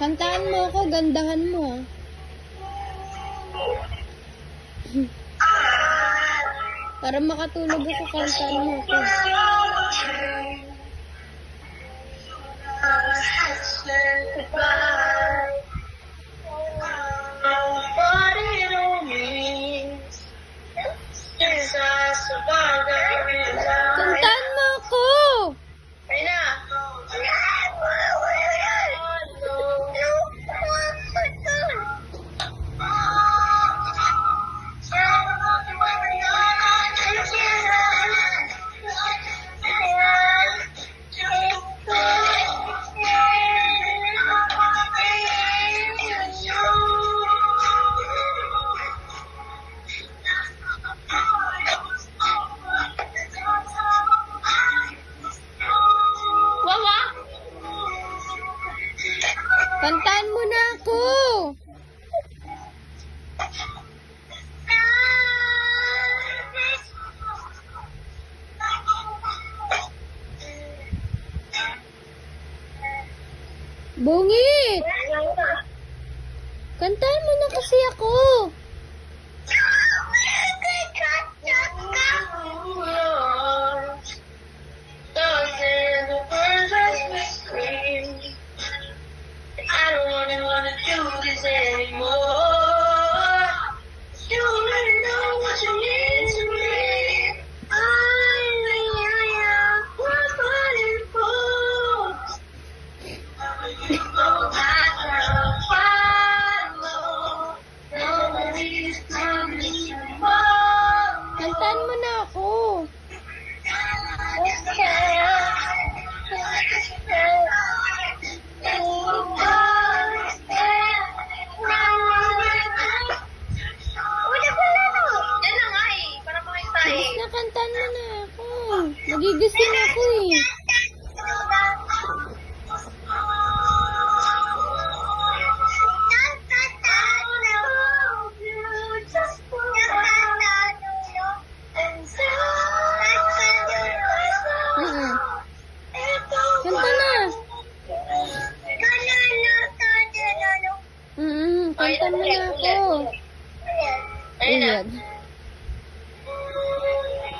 Kantaan mo ako, gandahan mo. Para makatulog ako, kantaan mo ako. Kantaan mo ako! Kantaan mo na ako! Bungit! Kantaan mo na kasi ako! Kantaan mo na ako! Bilis na, kantaan mo na ako. Magigising ako eh. Kanta na. Kanta mo na ako. Ayan.